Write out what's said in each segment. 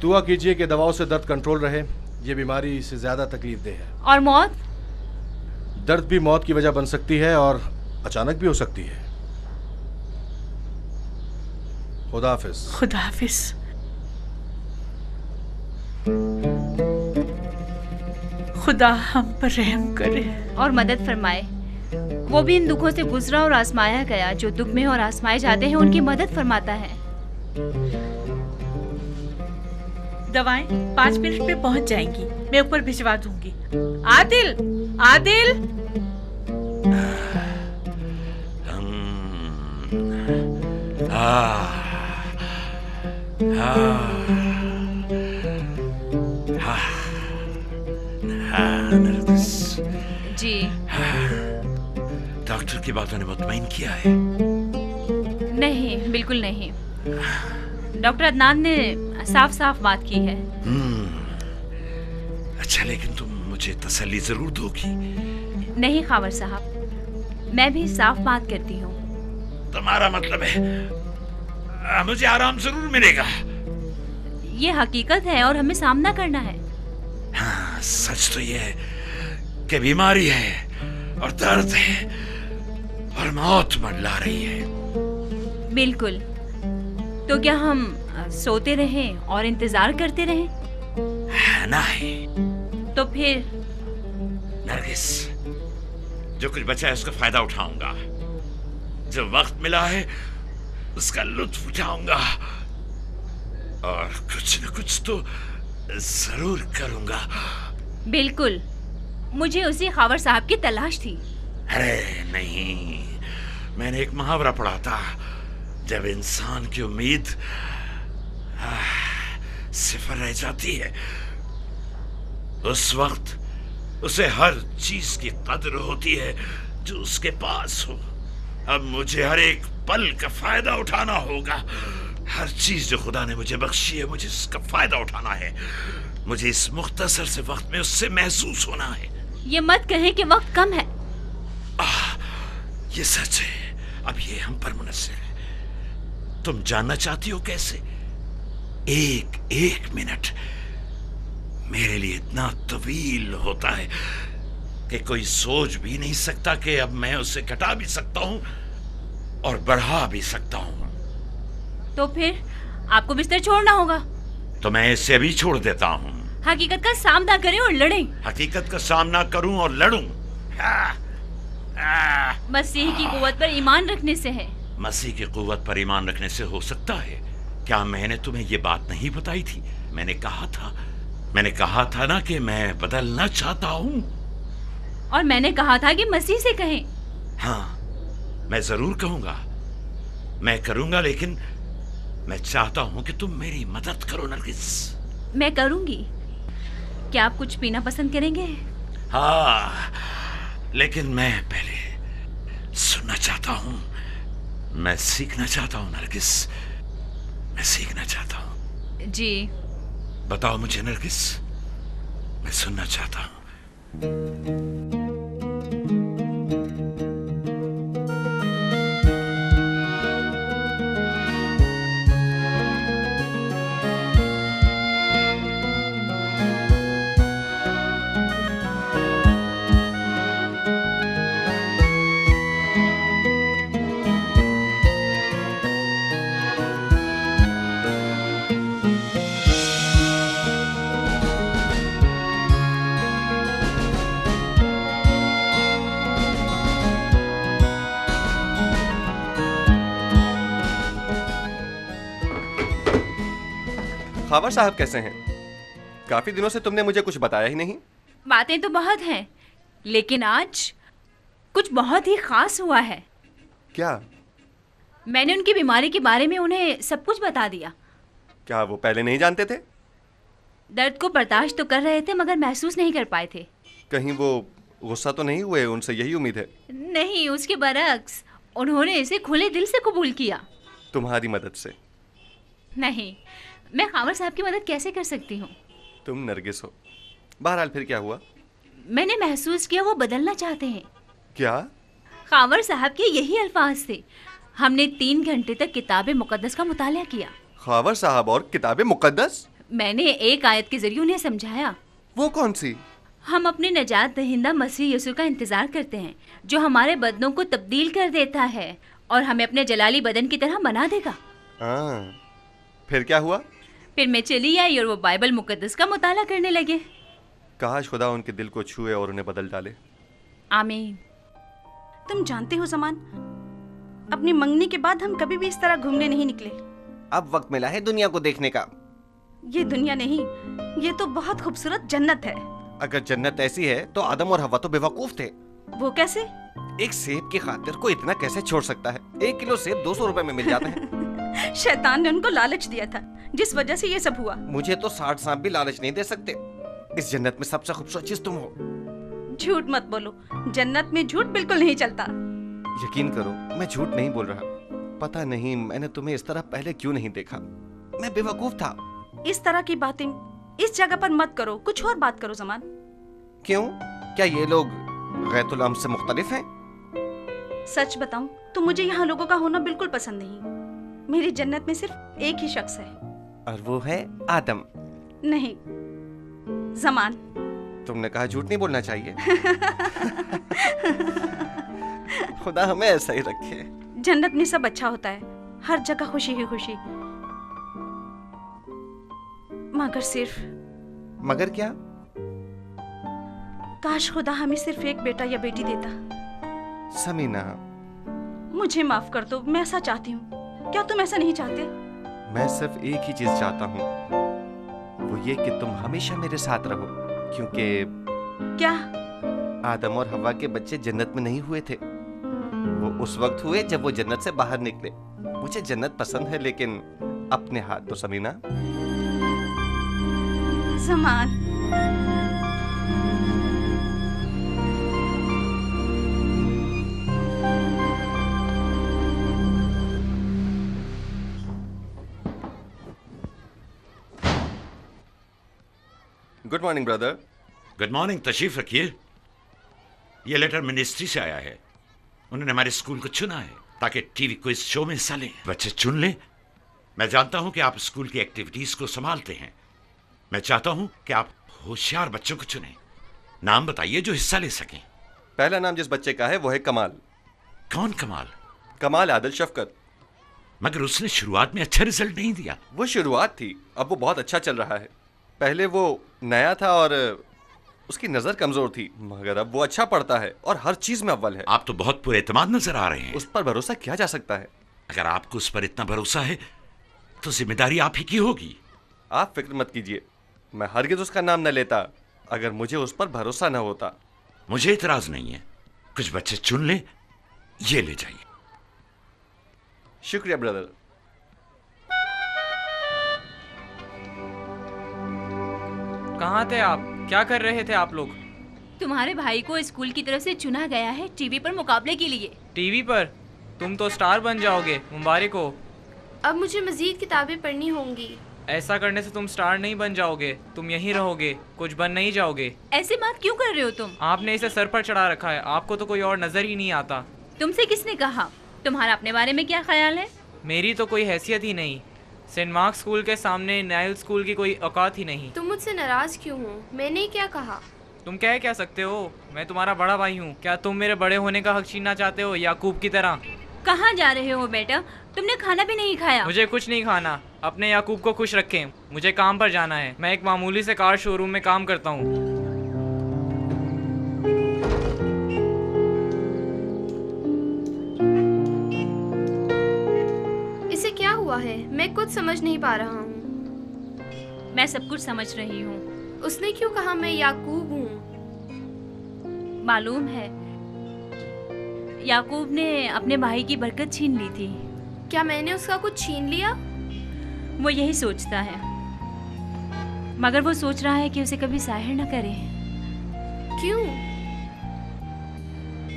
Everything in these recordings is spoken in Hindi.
दुआ कीजिए कि दवाओं से दर्द कंट्रोल रहे, ये बीमारी इससे ज्यादा तकलीफ दे है। और मौत? दर्द भी मौत की वजह बन सकती है और अचानक भी हो सकती है। खुदा हाफिज। खुदा हाफिज। खुदा हम पर रहम करे और मदद फरमाए। वो भी इन दुखों से गुजरा और आजमाया गया। जो दुख में और आजमाए जाते हैं उनकी मदद फरमाता है। दवाएं 5 मिनट में पहुंच जाएंगी, मैं ऊपर भिजवा दूंगी। आदिल, आदिल। नरगिस जी। डॉक्टर की बातों ने मुतमईन किया है? नहीं, बिल्कुल नहीं। डॉक्टर अदनान ने साफ साफ बात की है। अच्छा, लेकिन तुम मुझे तसल्ली जरूर दोगी? नहीं खावर साहब, मैं भी साफ बात करती हूँ। तुम्हारा मतलब है मुझे आराम जरूर मिलेगा? ये हकीकत है और हमें सामना करना है। हाँ, सच तो ये है कि बीमारी है और दर्द है और मौत मंडला रही है। बिल्कुल। तो क्या हम सोते रहें और इंतजार करते रहें? नहीं। तो फिर? नरगिस, जो कुछ बचा है उसका फायदा उठाऊंगा। जो वक्त मिला है उसका लुत्फ उठाऊंगा और कुछ न कुछ तो जरूर करूंगा। बिल्कुल, मुझे उसी खावर साहब की तलाश थी। अरे नहीं, मैंने एक मुहावरा पढ़ा था, जब इंसान की उम्मीद सिफर रह जाती है उस वक्त उसे हर चीज की कदर होती है जो उसके पास हो। अब मुझे हर एक पल का फायदा उठाना होगा। हर चीज जो खुदा ने मुझे बख्शी है, मुझे इसका फायदा उठाना है। मुझे इस मुख्तसर से वक्त में उससे महसूस होना है। ये मत कहें कि वक्त कम है। ये सच है। अब ये हम पर मुनस्सिर है। तुम जानना चाहती हो कैसे? एक मिनट मेरे लिए इतना तवील होता है कि कोई सोच भी नहीं सकता कि अब मैं उसे घटा भी सकता हूं और बढ़ा भी सकता हूं। तो फिर आपको बिस्तर छोड़ना होगा। तो मैं इसे अभी छोड़ देता हूं। हकीकत का सामना करें और लड़ें। हकीकत का सामना करूं और लड़ूं। मसीह की कुव्वत पर ईमान रखने से है। मसीह की कुव्वत पर ईमान रखने से हो सकता है। क्या मैंने तुम्हें ये बात नहीं बताई थी? मैंने कहा था ना कि मैं बदलना चाहता हूं। और मैंने कहा था कि मसीह से कहें। हाँ, मैं जरूर कहूंगा, मैं करूंगा, लेकिन मैं चाहता हूं कि तुम मेरी मदद करो नरगिस। मैं करूंगी। क्या आप कुछ पीना पसंद करेंगे? हाँ, लेकिन मैं पहले सुनना चाहता हूं। मैं सीखना चाहता हूं नरगिस, मैं सीखना चाहता हूं। जी बताओ मुझे नरगिस, मैं सुनना चाहता हूं। खावर साहब कैसे हैं? काफी दिनों से तुमने मुझे कुछ बताया ही नहीं। बातें तो बहुत हैं, लेकिन आज कुछ बहुत ही खास हुआ है। क्या? मैंने उनकी बीमारी के बारे में उन्हें सब कुछ बता दिया। क्या वो पहले नहीं जानते थे? दर्द को बर्दाश्त तो कर रहे थे, मगर महसूस नहीं कर पाए थे। कहीं वो गुस्सा तो नहीं हुए? उनसे यही उम्मीद है। नहीं, उसके बरक्स उन्होंने इसे खुले दिल से कबूल किया। तुम्हारी मदद से? नहीं, मैं खावर साहब की मदद कैसे कर सकती हूँ? तुम नरगिस हो। बहरहाल फिर क्या हुआ? मैंने महसूस किया वो बदलना चाहते हैं। क्या? खावर साहब के यही अल्फाज थे। हमने 3 घंटे तक किताब मुकद्दस का मुताला किया। खावर साहब और किताब मुकद्दस? मैंने एक आयत के जरिए उन्हें समझाया। वो कौन सी? हम अपने नजात दहिंदा मसीह यीशु का इंतजार करते हैं, जो हमारे बदनों को तब्दील कर देता है और हमें अपने जलाली बदन की तरह बना देगा। फिर क्या हुआ? फिर मैं चली आई और वो बाइबल मुकद्दस का मुताला करने लगे। काश खुदा उनके दिल को छुए और उन्हें बदल डाले। आमीन। तुम जानते हो समान, अपनी मंगनी के बाद हम कभी भी इस तरह घूमने नहीं निकले। अब वक्त मिला है दुनिया को देखने का। ये दुनिया नहीं, ये तो बहुत खूबसूरत जन्नत है। अगर जन्नत ऐसी है तो आदम और हवा तो बेवकूफ थे। वो कैसे? एक सेब की खातिर को इतना कैसे छोड़ सकता है? 1 किलो सेब 200 रुपए में मिल जाते हैं। शैतान ने उनको लालच दिया था, जिस वजह से ये सब हुआ। मुझे तो 60 सांप भी लालच नहीं दे सकते। इस जन्नत में सबसे खूबसूरत चीज तुम हो। झूठ मत बोलो, जन्नत में झूठ बिल्कुल नहीं चलता। यकीन करो, मैं झूठ नहीं बोल रहा। पता नहीं मैंने तुम्हें इस तरह पहले क्यों नहीं देखा। मैं बेवकूफ था। इस तरह की बातें इस जगह पर मत करो, कुछ और बात करो जमान। क्यों? क्या ये लोग गैतुल अम से मुख्तलिफ हैं? सच बताऊं तो मुझे यहाँ लोगों का होना बिल्कुल पसंद नहीं। मेरी जन्नत में सिर्फ एक ही शख्स है, और वो है आदम। नहीं, जमान। तुमने कहा झूठ नहीं बोलना चाहिए। खुदा हमें ऐसा ही रखे। जन्नत में सब अच्छा होता है, हर जगह खुशी ही खुशी। मगर क्या? काश खुदा हमें सिर्फ एक बेटा या बेटी देता। समीना, मुझे माफ कर दो, मैं ऐसा चाहती हूँ। क्या तुम ऐसा नहीं चाहते? मैं सिर्फ एक ही चीज चाहता हूँ, वो ये कि तुम हमेशा मेरे साथ रहो। क्योंकि क्या? आदम और हवा के बच्चे जन्नत में नहीं हुए थे, वो उस वक्त हुए जब वो जन्नत से बाहर निकले। मुझे जन्नत पसंद है, लेकिन अपने हाथ तो समीना। समान। Good morning brother. Good morning, तशरीफ रखिए। ये लेटर मिनिस्ट्री से आया है। उन्होंने हमारे स्कूल को चुना है ताकि टीवी क्विज शो में हिस्सा लें, बच्चे चुन लें। मैं जानता हूं कि आप स्कूल की एक्टिविटीज को संभालते हैं। मैं चाहता हूं कि आप होशियार बच्चों को चुनें। नाम बताइए जो हिस्सा ले सकें। पहला नाम जिस बच्चे का है वो है कमाल। कौन कमाल? कमाल आदिल शफकत। मगर उसने शुरुआत में अच्छा रिजल्ट नहीं दिया। वो शुरुआत थी, अब वो बहुत अच्छा चल रहा है। पहले वो नया था और उसकी नजर कमजोर थी, मगर अब वो अच्छा पढ़ता है और हर चीज में अव्वल है। आप तो बहुत पुरएतमाद नजर आ रहे हैं। उस पर भरोसा किया जा सकता है। अगर आपको उस पर इतना भरोसा है तो जिम्मेदारी आप ही की होगी। आप फिक्र मत कीजिए, मैं हरगिज उसका नाम न लेता अगर मुझे उस पर भरोसा न होता। मुझे इतराज नहीं है, कुछ बच्चे चुन ले, ये ले जाइए। शुक्रिया ब्रदर। कहाँ थे आप? क्या कर रहे थे आप लोग? तुम्हारे भाई को स्कूल की तरफ से चुना गया है टीवी पर मुकाबले के लिए। टीवी पर? तुम तो स्टार बन जाओगे, मुबारक हो। अब मुझे मजीद किताबें पढ़नी होंगी। ऐसा करने से तुम स्टार नहीं बन जाओगे, तुम यहीं रहोगे, कुछ बन नहीं जाओगे। ऐसी बात क्यों कर रहे हो तुम? आपने इसे सर पर चढ़ा रखा है, आपको तो कोई और नजर ही नहीं आता। तुमसे किसने कहा? तुम्हारा अपने बारे में क्या ख्याल है? मेरी तो कोई हैसियत ही नहीं। सेंट मार्क स्कूल के सामने नाइल स्कूल की कोई औकात ही नहीं। तुम मुझसे नाराज क्यों हो? मैंने क्या कहा? तुम कह क्या सकते हो? मैं तुम्हारा बड़ा भाई हूँ। क्या तुम मेरे बड़े होने का हक छीनना चाहते हो, याकूब की तरह? कहाँ जा रहे हो बेटा? तुमने खाना भी नहीं खाया। मुझे कुछ नहीं खाना, अपने याकूब को खुश रखें। मुझे काम पर जाना है, मैं एक मामूली से कार शोरूम में काम करता हूँ। इसे क्या हुआ है? मैं कुछ समझ नहीं पा रहा हूँ। मैं सब कुछ समझ रही हूँ। उसने क्यों कहा मैं याकूब हूँ? मालूम है, याकूब ने अपने भाई की बरकत छीन ली थी। क्या मैंने उसका कुछ छीन लिया? वो यही सोचता है, मगर वो सोच रहा है कि उसे कभी जाहिर न करे। क्यों?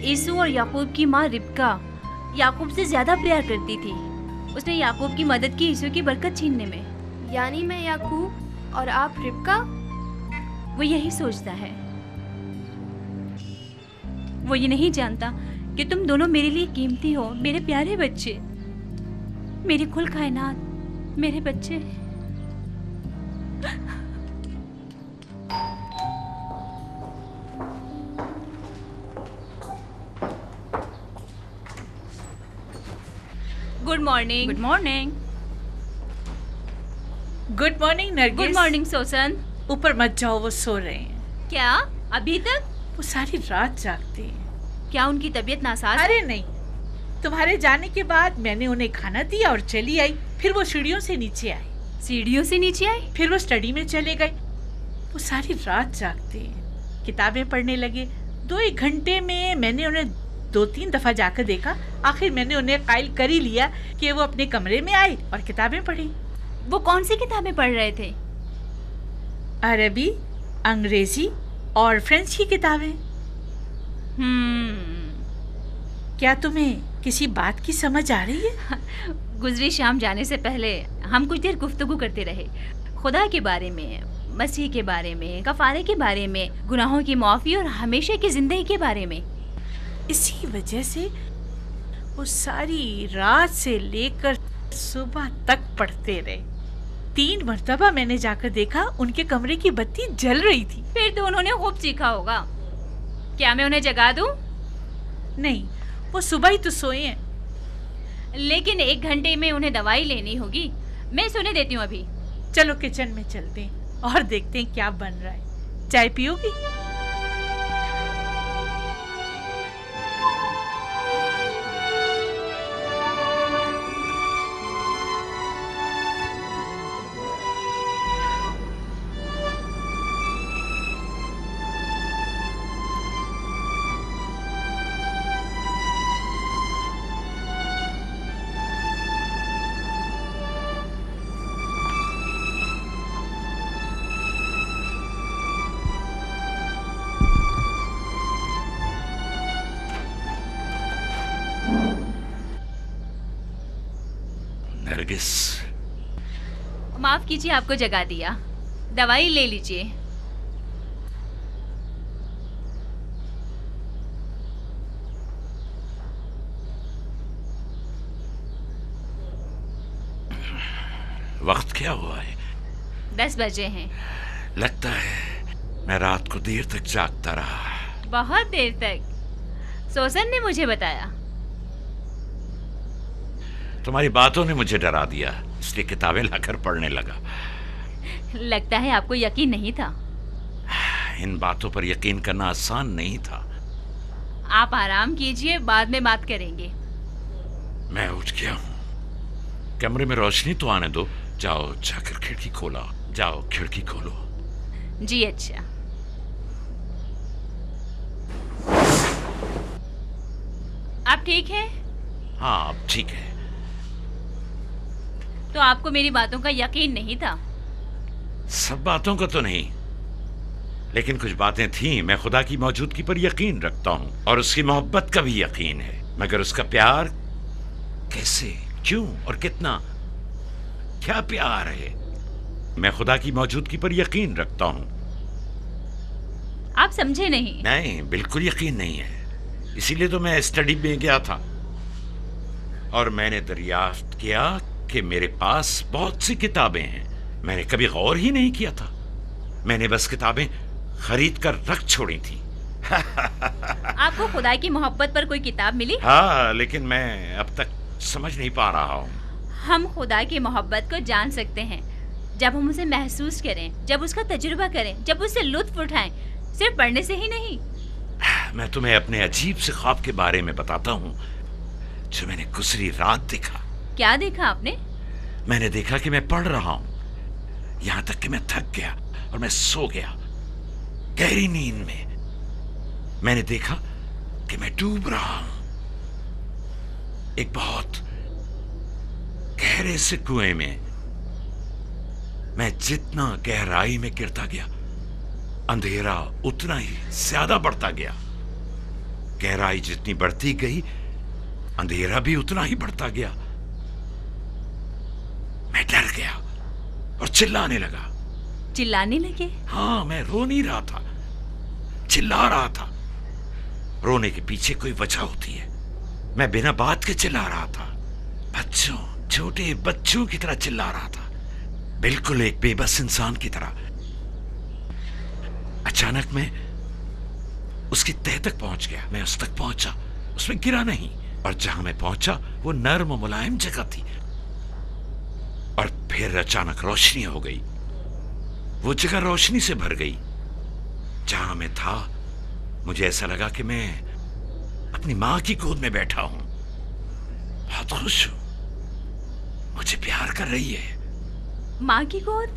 यीशु और याकूब की माँ रिबका याकूब से ज्यादा प्यार करती थी। उसने याकूब की मदद की यीशु की बरकत छीनने में। यानी मैं याकूब और आप रिबका? वो यही सोचता है। वो ये नहीं जानता कि तुम दोनों मेरे लिए कीमती हो, मेरे प्यारे बच्चे, मेरी कुल कायनात, मेरे बच्चे। Good morning. Good morning. Good morning Nargis. Good morning सोसन। ऊपर मत जाओ, वो सो रहे हैं। क्या अभी तक? वो सारी रात जागते हैं। क्या उनकी तबीयत नासाज? अरे नहीं, तुम्हारे जाने के बाद मैंने उन्हें खाना दिया और चली आई। फिर वो सीढ़ियों से नीचे आए। सीढ़ियों से नीचे आए? फिर वो स्टडी में चले गए। वो सारी रात जागते हैं, किताबें पढ़ने लगे। 2-1 घंटे में मैंने उन्हें 2-3 दफा जाकर देखा। आखिर मैंने उन्हें कायल कर ही लिया कि वो अपने कमरे में आए और किताबें पढ़ी। वो कौन सी किताबें पढ़ रहे थे? अरबी, अंग्रेजी और फ्रेंच की किताबें। क्या तुम्हें किसी बात की समझ आ रही है? गुजरी शाम जाने से पहले हम कुछ देर गुफ्तगू करते रहे, खुदा के बारे में, मसीह के बारे में, कफारे के बारे में, गुनाहों की माफ़ी और हमेशा की जिंदगी के बारे में। इसी वजह से वो सारी रात से लेकर सुबह तक पढ़ते रहे। 3 मर्तबा मैंने जाकर देखा, उनके कमरे की बत्ती जल रही थी। फिर तो उन्होंने खूब सीखा होगा। क्या मैं उन्हें जगा दूं? नहीं, वो सुबह ही तो सोए हैं। लेकिन 1 घंटे में उन्हें दवाई लेनी होगी। मैं सोने देती हूँ अभी। चलो किचन में चलते हैं और देखते हैं क्या बन रहा है। चाय पियोगी? माफ कीजिए, आपको जगा दिया। दवाई ले लीजिए। 10 बजे हैं। लगता है मैं रात को देर तक जागता रहा। बहुत देर तक? सोसन ने मुझे बताया। तुम्हारी बातों ने मुझे डरा दिया, इसलिए किताबें लाकर पढ़ने लगा। लगता है आपको यकीन नहीं था। इन बातों पर यकीन करना आसान नहीं था। आप आराम कीजिए, बाद में बात करेंगे। मैं उठ गया हूँ। कमरे में रोशनी तो आने दो। जाओ जाकर खिड़की खोला। जाओ खिड़की खोलो। जी अच्छा। आप ठीक हैं? हाँ अब ठीक है। तो आपको मेरी बातों का यकीन नहीं था? सब बातों का तो नहीं, लेकिन कुछ बातें थीं। मैं खुदा की मौजूदगी पर यकीन रखता हूँ और उसकी मोहब्बत का भी यकीन है, मगर उसका प्यार कैसे, क्यों और कितना, क्या प्यार है? मैं खुदा की मौजूदगी पर यकीन रखता हूँ। आप समझे नहीं? नहीं, बिल्कुल यकीन नहीं है। इसीलिए तो मैं स्टडी में गया था और मैंने दरियाफ्त किया कि मेरे पास बहुत सी किताबें हैं। मैंने कभी गौर ही नहीं किया था। मैंने बस किताबें खरीद कर रख छोड़ी थी। आपको खुदा की मोहब्बत पर कोई किताब मिली? हाँ, लेकिन मैं अब तक समझ नहीं पा रहा हूँ। हम खुदा की मोहब्बत को जान सकते हैं जब हम उसे महसूस करें, जब उसका तजुर्बा करें, जब उससे लुत्फ उठाएं, सिर्फ पढ़ने से ही नहीं। मैं तुम्हें अपने अजीब से ख्वाब के बारे में बताता हूँ जो मैंने गुजरी रात देखा। क्या देखा आपने? मैंने देखा कि मैं पढ़ रहा हूँ, यहाँ तक कि मैं थक गया और मैं सो गया गहरी नींद में। मैंने देखा कि मैं डूब रहा हूं एक बहुत गहरे से कुएं में। मैं जितना गहराई में गिरता गया, अंधेरा उतना ही ज्यादा बढ़ता गया। गहराई जितनी बढ़ती गई, अंधेरा भी उतना ही बढ़ता गया। मैं डर गया और चिल्लाने लगा। चिल्लाने लगे? हाँ, मैं रो नहीं रहा था, चिल्ला रहा था। रोने के पीछे कोई वजह होती है। मैं बिना बात के चिल्ला रहा था, बच्चों, छोटे बच्चों की तरह चिल्ला रहा था, बिल्कुल एक बेबस इंसान की तरह। अचानक मैं उसकी तह तक पहुंच गया। मैं उस तक पहुंचा, उसमें गिरा नहीं, और जहां मैं पहुंचा वो नर्म और मुलायम जगह थी। और फिर अचानक रोशनी हो गई। वो जगह रोशनी से भर गई। जहां मैं था, मुझे ऐसा लगा कि मैं अपनी मां की गोद में बैठा हूं। बहुत खुश हूं, मुझे प्यार कर रही है। मां की गोद?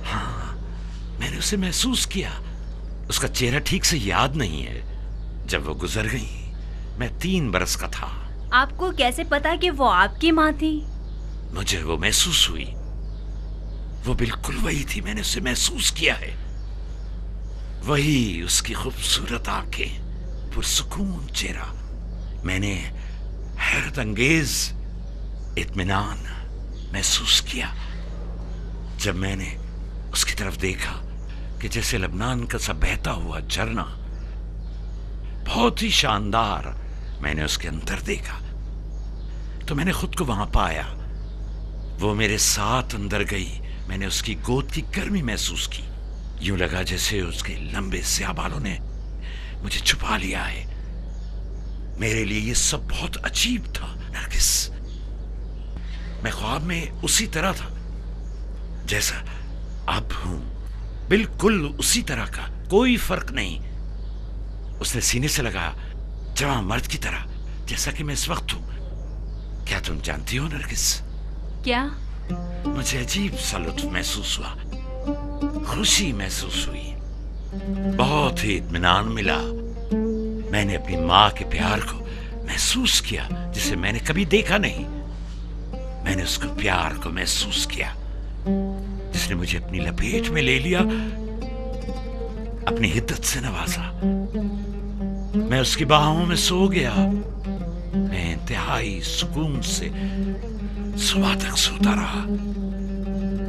हाँ, मैंने उसे महसूस किया। उसका चेहरा ठीक से याद नहीं है। जब वो गुजर गई, मैं 3 बरस का था। आपको कैसे पता कि वो आपकी मां थी? मुझे वो महसूस हुई। वो बिल्कुल वही थी, मैंने उसे महसूस किया है। वही उसकी खूबसूरत आंखें, पुरसुकून चेहरा। मैंने हैरत अंगेज इत्मीनान महसूस किया जब मैंने उसकी तरफ देखा कि जैसे लबनान का सा बहता हुआ झरना, बहुत ही शानदार। मैंने उसके अंदर देखा तो मैंने खुद को वहां पाया। वो मेरे साथ अंदर गई। मैंने उसकी गोद की गर्मी महसूस की। यूं लगा जैसे उसके लंबे स्याह बालों ने मुझे छुपा लिया है। मेरे लिए ये सब बहुत अजीब था नरगिस। मैं ख्वाब में उसी तरह था जैसा अब हूं, बिल्कुल उसी तरह का, कोई फर्क नहीं। उसने सीने से लगाया, जवान मर्द की तरह, जैसा कि मैं इस वक्त हूं। क्या तुम जानती हो नरगिस? क्या? मुझे अजीब सा लुत्फ महसूस हुआ, खुशी महसूस हुई, बहुत ही इत्मीनान मिला। मैंने अपनी माँ के प्यार को महसूस किया जिसे मैंने कभी देखा नहीं। मैंने उसको प्यार को महसूस किया जिसने मुझे अपनी लपेट में ले लिया, अपनी हिद्दत से नवाजा। मैं उसकी बाहों में सो गया। मैं इंतहाई सुकून से सुबह तक सोता रहा,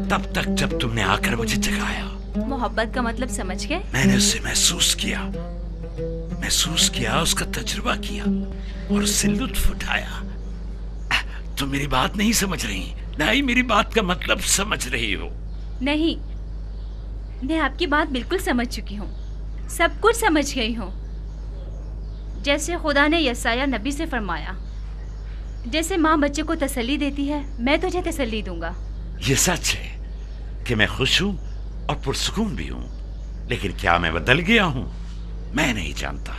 तब तक जब तुमने आकर मुझे जगाया। मोहब्बत का मतलब समझ गए? मैंने उसे महसूस किया, उसका तजुर्बा किया और उससे लुत्फ उठाया। तुम मेरी बात नहीं समझ रही, ना ही मेरी बात का मतलब समझ रही हो। नहीं, मैं आपकी बात बिल्कुल समझ चुकी हूँ, सब कुछ समझ गई हूँ। जैसे खुदा ने यसाया नबी से फरमाया, जैसे माँ बच्चे को तसल्ली देती है, मैं तुझे तसल्ली दूंगा। ये सच है कि मैं खुश हूँ और पुरसुकून भी हूँ, लेकिन क्या मैं बदल गया हूँ? मैं नहीं जानता।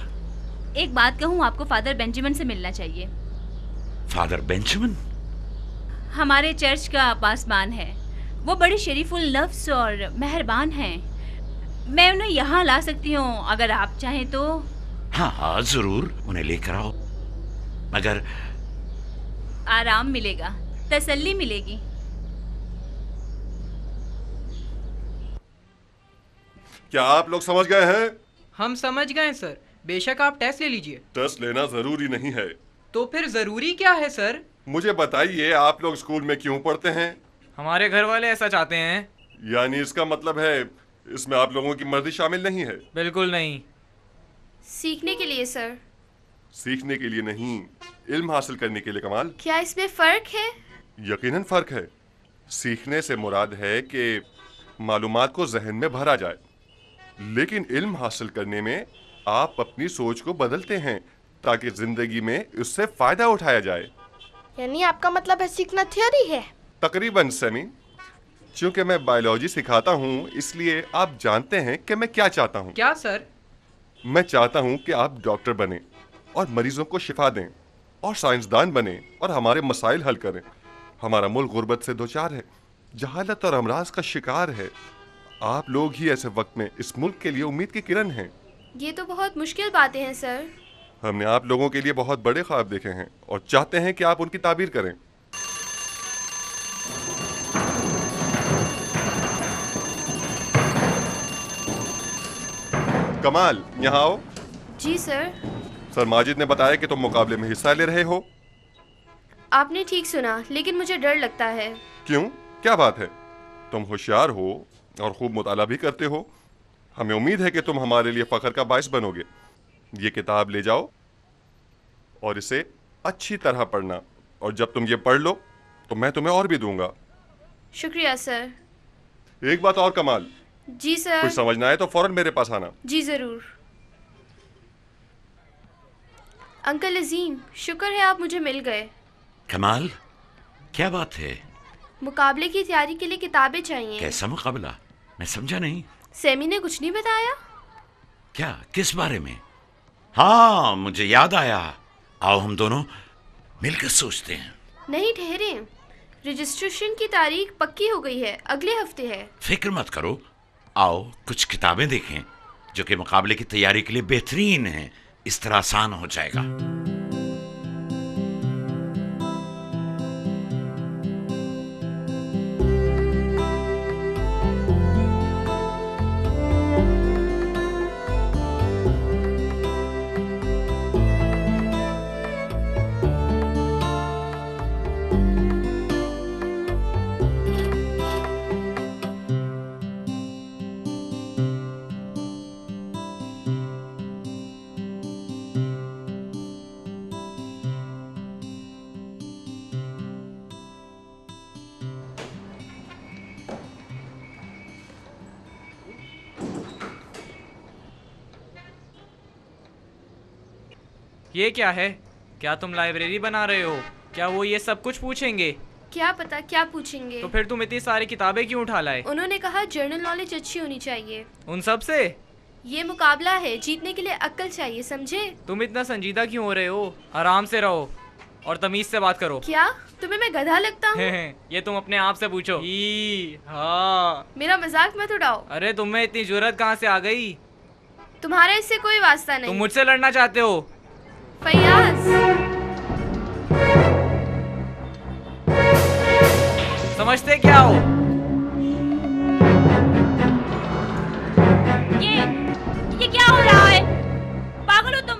एक बात कहूँ, आपको फादर बेंजामिन से मिलना चाहिए। Father Benjamin? हमारे चर्च का पासबान है। वो बड़े शरीफुल नफ्स और मेहरबान हैं। मैं उन्हें यहाँ ला सकती हूँ अगर आप चाहें तो। हाँ हाँ जरूर, उन्हें लेकर आओ, मगर आराम मिलेगा, तसल्ली मिलेगी। क्या आप लोग समझ गए हैं? हम समझ गए सर, बेशक आप टेस्ट ले लीजिए। टेस्ट लेना जरूरी नहीं है। तो फिर जरूरी क्या है सर? मुझे बताइए, आप लोग स्कूल में क्यों पढ़ते हैं? हमारे घर वाले ऐसा चाहते हैं। यानी इसका मतलब है इसमें आप लोगों की मर्जी शामिल नहीं है? बिल्कुल नहीं। सीखने के लिए सर। सीखने के लिए नहीं, इल्म हासिल करने के लिए। कमाल, क्या इसमें फर्क है? यकीनन फर्क है। सीखने से मुराद है कि मालूमात को जहन में भरा जाए, लेकिन इल्म हासिल करने में आप अपनी सोच को बदलते हैं ताकि जिंदगी में उससे फायदा उठाया जाए। यानी आपका मतलब है सीखना थ्योरी है? तकरीबन सेमी। चूंकि मैं बायोलॉजी सिखाता हूँ, इसलिए आप जानते हैं कि मैं क्या चाहता हूँ। क्या सर? मैं चाहता हूँ कि आप डॉक्टर बने और मरीजों को शिफा दें, और साइंसदान बने और हमारे मसाइल हल करें। हमारा मुल्क गुर्बत से दो चार है, जहालत और अमराज का शिकार है। आप लोग ही ऐसे वक्त में इस मुल्क के लिए उम्मीद की किरण हैं। ये तो बहुत मुश्किल बातें हैं सर। हमने आप लोगों के लिए बहुत बड़े ख्वाब देखे हैं और चाहते हैं कि आप उनकी ताबीर करें। कमाल, यहाँ आओ। जी सर। सर माजिद ने बताया कि तुम मुकाबले में हिस्सा ले रहे हो। आपने ठीक सुना, लेकिन मुझे डर लगता है। क्यों, क्या बात है? तुम होशियार हो और खूब मुताला भी करते हो। हमें उम्मीद है कि तुम हमारे लिए फख्र का बाइस बनोगे। ये किताब ले जाओ और इसे अच्छी तरह पढ़ना, और जब तुम ये पढ़ लो तो मैं तुम्हें और भी दूंगा। शुक्रिया सर। एक बात और कमाल। जी सर। कुछ समझना है तो फौरन मेरे पास आना। जी जरूर। अंकल अजीम, शुक्र है आप मुझे मिल गए। कमाल, क्या बात है? मुकाबले की तैयारी के लिए किताबें चाहिए। कैसा मुकाबला? मैं समझा नहीं। सेमी ने कुछ नहीं बताया। क्या, किस बारे में? हाँ, मुझे याद आया। आओ हम दोनों मिलकर सोचते हैं। नहीं ठहरे, रजिस्ट्रेशन की तारीख पक्की हो गई है, अगले हफ्ते है। फिक्र मत करो, आओ कुछ किताबें देखें जो कि मुकाबले की तैयारी के लिए बेहतरीन हैं। इस तरह आसान हो जाएगा। ये क्या है? क्या तुम लाइब्रेरी बना रहे हो? क्या वो ये सब कुछ पूछेंगे? क्या पता क्या पूछेंगे। तो फिर तुम इतनी सारी किताबें क्यों उठा लाए? उन्होंने कहा जनरल नॉलेज अच्छी होनी चाहिए। उन सब से? ये मुकाबला है, जीतने के लिए अक्ल चाहिए, समझे? तुम इतना संजीदा क्यों हो रहे हो? आराम से रहो और तमीज से बात करो। क्या तुम्हें मैं गधा लगता हूँ? ये तुम अपने आप से पूछो। हाँ। मेरा मजाक मत उड़ाओ। अरे तुम्हें इतनी जुर्रत कहाँ से आ गई? तुम्हारा इससे कोई वास्ता नहीं। तुम मुझसे लड़ना चाहते हो? फैयाज, समझते क्या हो? ये क्या हो रहा है? पागल हो तुम?